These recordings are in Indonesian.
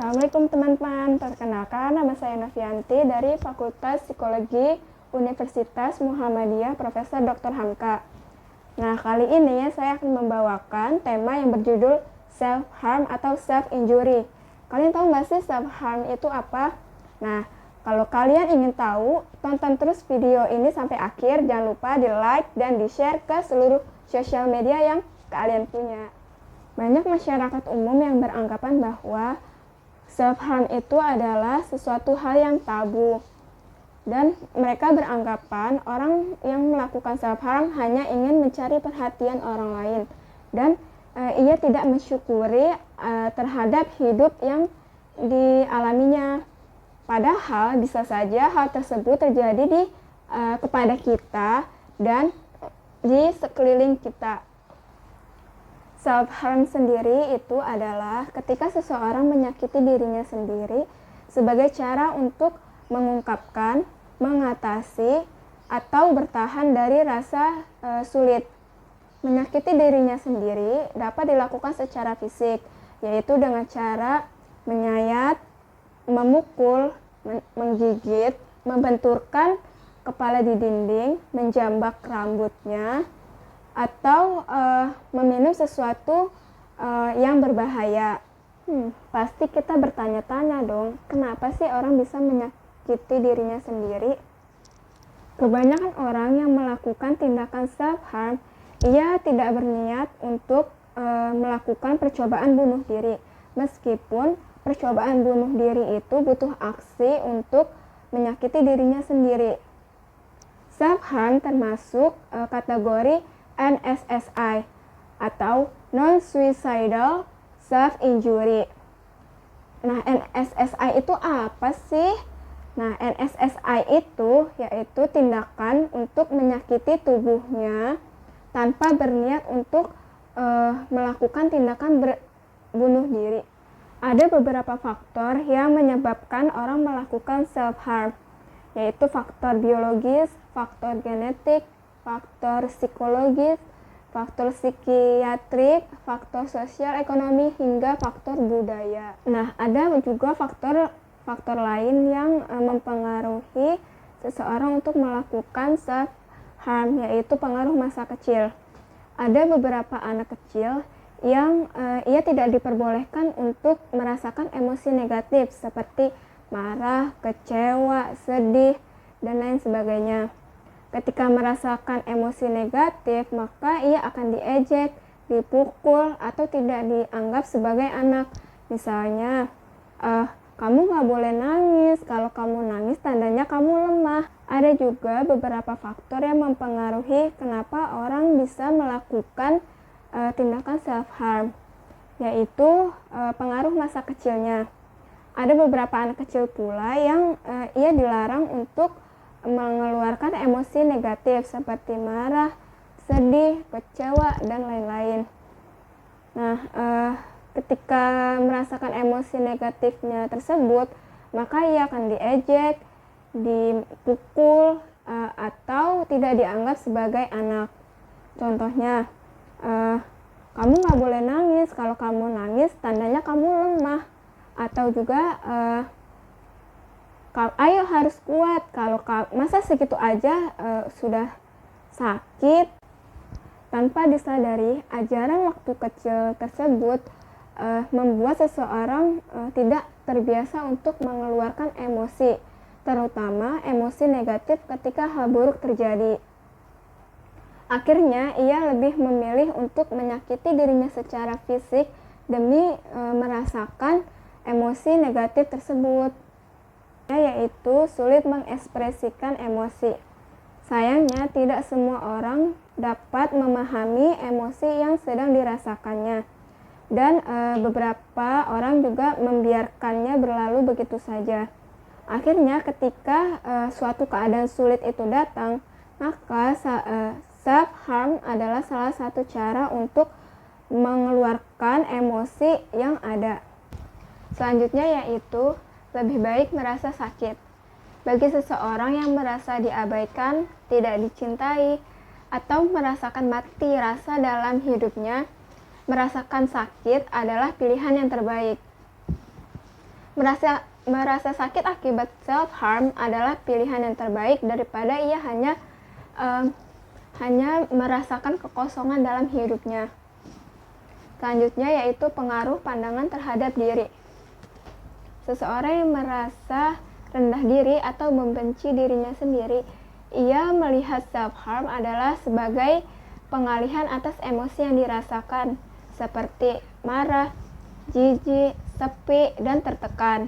Assalamualaikum teman-teman, perkenalkan nama saya Novianti dari Fakultas Psikologi Universitas Muhammadiyah Profesor Dr. Hamka. Nah, kali ini saya akan membawakan tema yang berjudul self-harm atau self-injury. Kalian tahu nggak sih self-harm itu apa? Nah, kalau kalian ingin tahu, tonton terus video ini sampai akhir. Jangan lupa di-like dan di-share ke seluruh sosial media yang kalian punya. Banyak masyarakat umum yang beranggapan bahwa self-harm itu adalah sesuatu hal yang tabu. Dan mereka beranggapan orang yang melakukan self-harm hanya ingin mencari perhatian orang lain. Dan ia tidak mensyukuri terhadap hidup yang dialaminya. Padahal bisa saja hal tersebut terjadi kepada kita dan di sekeliling kita. Self-harm sendiri itu adalah ketika seseorang menyakiti dirinya sendiri sebagai cara untuk mengungkapkan, mengatasi, atau bertahan dari rasa sulit. Menyakiti dirinya sendiri dapat dilakukan secara fisik, yaitu dengan cara menyayat, memukul, menggigit, membenturkan kepala di dinding, menjambak rambutnya, atau meminum sesuatu yang berbahaya. Pasti kita bertanya-tanya dong, kenapa sih orang bisa menyakiti dirinya sendiri? Kebanyakan orang yang melakukan tindakan self-harm, ia tidak berniat untuk melakukan percobaan bunuh diri. Meskipun percobaan bunuh diri itu butuh aksi untuk menyakiti dirinya sendiri. Self-harm termasuk kategori NSSI atau non-suicidal self-injury. Nah, NSSI itu apa sih? Nah, NSSI itu yaitu tindakan untuk menyakiti tubuhnya tanpa berniat untuk melakukan tindakan bunuh diri. Ada beberapa faktor yang menyebabkan orang melakukan self-harm, yaitu faktor biologis, faktor genetik, faktor psikologis, faktor psikiatrik, faktor sosial ekonomi, hingga faktor budaya. Nah, ada juga faktor lain yang mempengaruhi seseorang untuk melakukan self-harm, yaitu pengaruh masa kecil. Ada beberapa anak kecil yang ia tidak diperbolehkan untuk merasakan emosi negatif seperti marah, kecewa, sedih, dan lain sebagainya. Ketika merasakan emosi negatif, maka ia akan diejek, dipukul, atau tidak dianggap sebagai anak. Misalnya, kamu nggak boleh nangis, kalau kamu nangis tandanya kamu lemah. Ada juga beberapa faktor yang mempengaruhi kenapa orang bisa melakukan tindakan self-harm, yaitu pengaruh masa kecilnya. Ada beberapa anak kecil pula yang ia dilarang untuk mengeluarkan emosi negatif seperti marah, sedih, kecewa, dan lain-lain. Nah, ketika merasakan emosi negatifnya tersebut, maka ia akan diejek, dipukul, atau tidak dianggap sebagai anak. Contohnya, kamu nggak boleh nangis, kalau kamu nangis tandanya kamu lemah. Atau juga ayo harus kuat, kalau masa segitu aja sudah sakit. Tanpa disadari, ajaran waktu kecil tersebut membuat seseorang tidak terbiasa untuk mengeluarkan emosi, terutama emosi negatif ketika hal buruk terjadi. Akhirnya ia lebih memilih untuk menyakiti dirinya secara fisik demi merasakan emosi negatif tersebut, yaitu sulit mengekspresikan emosi. Sayangnya tidak semua orang dapat memahami emosi yang sedang dirasakannya, dan beberapa orang juga membiarkannya berlalu begitu saja. Akhirnya ketika suatu keadaan sulit itu datang, maka self-harm adalah salah satu cara untuk mengeluarkan emosi yang ada. Selanjutnya yaitu lebih baik merasa sakit. Bagi seseorang yang merasa diabaikan, tidak dicintai, atau merasakan mati rasa dalam hidupnya, merasakan sakit adalah pilihan yang terbaik. Merasa sakit akibat self-harm adalah pilihan yang terbaik daripada ia hanya merasakan kekosongan dalam hidupnya. Selanjutnya yaitu pengaruh pandangan terhadap diri. Seseorang yang merasa rendah diri atau membenci dirinya sendiri, ia melihat self-harm adalah sebagai pengalihan atas emosi yang dirasakan, seperti marah, jijik, sepi, dan tertekan.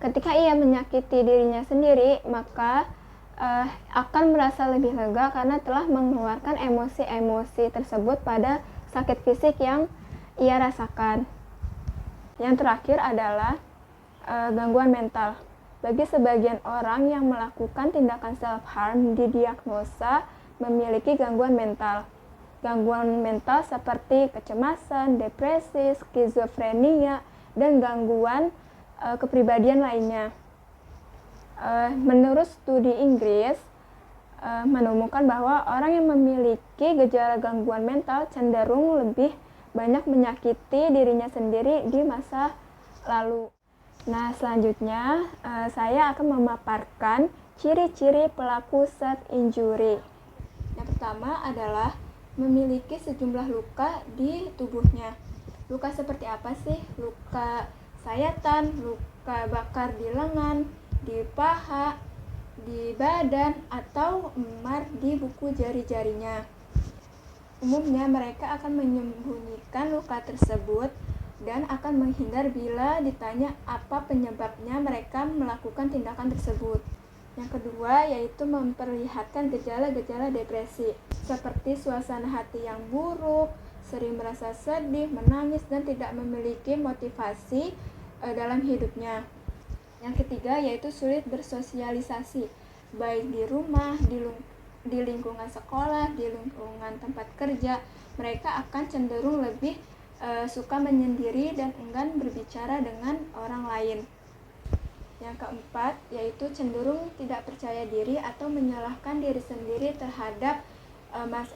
Ketika ia menyakiti dirinya sendiri, maka akan merasa lebih lega karena telah mengeluarkan emosi-emosi tersebut pada sakit fisik yang ia rasakan. Yang terakhir adalah gangguan mental. Bagi sebagian orang yang melakukan tindakan self-harm didiagnosa memiliki gangguan mental. Gangguan mental seperti kecemasan, depresi, skizofrenia, dan gangguan kepribadian lainnya. Menurut studi Inggris menemukan bahwa orang yang memiliki gejala gangguan mental cenderung lebih banyak menyakiti dirinya sendiri di masa lalu. Nah, selanjutnya saya akan memaparkan ciri-ciri pelaku self-injury. Yang pertama adalah memiliki sejumlah luka di tubuhnya. Luka seperti apa sih? Luka sayatan, luka bakar di lengan, di paha, di badan, atau memar di buku jari-jarinya. Umumnya mereka akan menyembunyikan luka tersebut dan akan menghindar bila ditanya apa penyebabnya mereka melakukan tindakan tersebut. Yang kedua yaitu memperlihatkan gejala-gejala depresi, seperti suasana hati yang buruk, sering merasa sedih, menangis, dan tidak memiliki motivasi dalam hidupnya. Yang ketiga yaitu sulit bersosialisasi, baik di rumah, di lingkungan sekolah, di lingkungan tempat kerja. Mereka akan cenderung lebih suka menyendiri dan enggan berbicara dengan orang lain. Yang keempat yaitu cenderung tidak percaya diri atau menyalahkan diri sendiri terhadap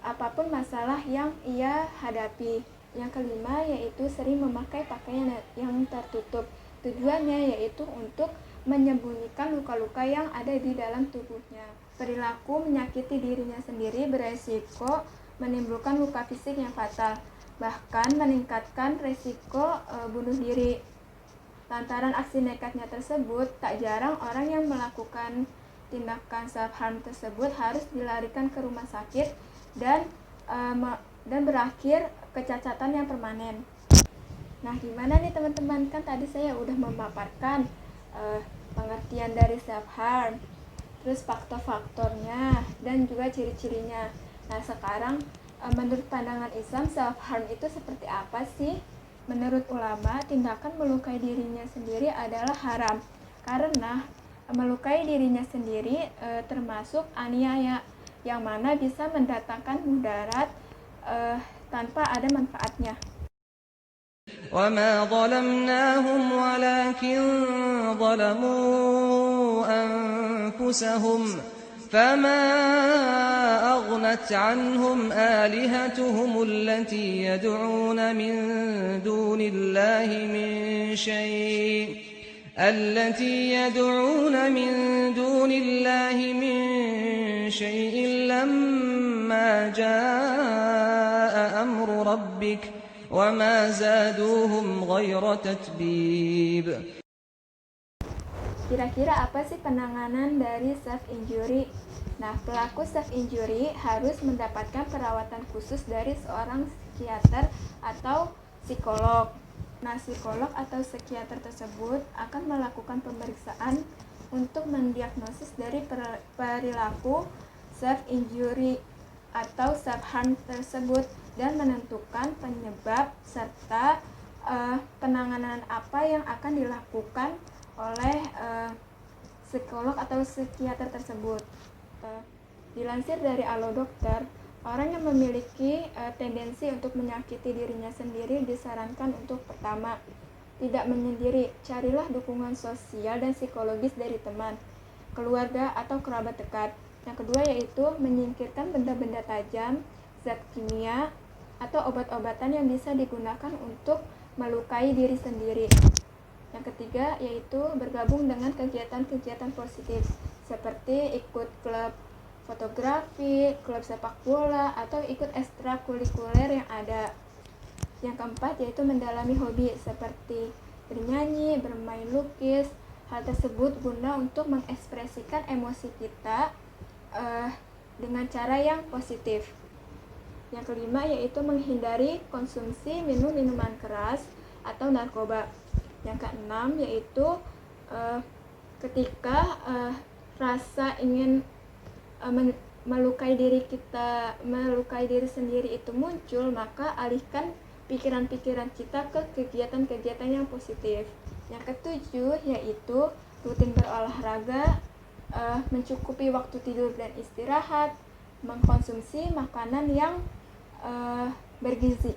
apapun masalah yang ia hadapi. Yang kelima yaitu sering memakai pakaian yang tertutup. Tujuannya yaitu untuk menyembunyikan luka-luka yang ada di dalam tubuhnya. Perilaku menyakiti dirinya sendiri beresiko menimbulkan luka fisik yang fatal, bahkan meningkatkan resiko bunuh diri. Lantaran aksi nekatnya tersebut, tak jarang orang yang melakukan tindakan self-harm tersebut harus dilarikan ke rumah sakit dan berakhir kecacatan yang permanen. Nah, gimana nih teman-teman? Kan tadi saya udah memaparkan pengertian dari self-harm, terus faktor-faktornya, dan juga ciri-cirinya. Nah, sekarang menurut pandangan Islam, self-harm itu seperti apa sih? Menurut ulama, tindakan melukai dirinya sendiri adalah haram, karena melukai dirinya sendiri termasuk aniaya, yang mana bisa mendatangkan mudarat tanpa ada manfaatnya. وما ظلمناهم ولكن ظلموا أنفسهم فما أغنت عنهم آلهتهم التي يدعون من دون الله من شيء لما جاء أمر ربك وما زادوهم غير تتبيب. Kira-kira apa sih penanganan dari self-injury? Nah, pelaku self-injury harus mendapatkan perawatan khusus dari seorang psikiater atau psikolog. Nah, psikolog atau psikiater tersebut akan melakukan pemeriksaan untuk mendiagnosis dari perilaku self-injury atau self-harm tersebut dan menentukan penyebab serta penanganan apa yang akan dilakukan oleh psikolog atau psikiater tersebut. Dilansir dari Allo Dokter, orang yang memiliki tendensi untuk menyakiti dirinya sendiri disarankan untuk pertama, tidak menyendiri, carilah dukungan sosial dan psikologis dari teman, keluarga atau kerabat dekat. Yang kedua yaitu menyingkirkan benda-benda tajam, zat kimia, atau obat-obatan yang bisa digunakan untuk melukai diri sendiri. Yang Yang ketiga yaitu bergabung dengan kegiatan-kegiatan positif seperti ikut klub fotografi, klub sepak bola, atau ikut ekstrakurikuler yang ada. Yang keempat yaitu mendalami hobi seperti bernyanyi, bermain lukis. Hal tersebut guna untuk mengekspresikan emosi kita dengan cara yang positif. Yang kelima yaitu menghindari konsumsi minuman keras atau narkoba. Yang keenam yaitu ketika rasa ingin melukai diri sendiri itu muncul, maka alihkan pikiran-pikiran kita ke kegiatan-kegiatan yang positif. Yang ketujuh yaitu rutin berolahraga, mencukupi waktu tidur dan istirahat, mengkonsumsi makanan yang bergizi.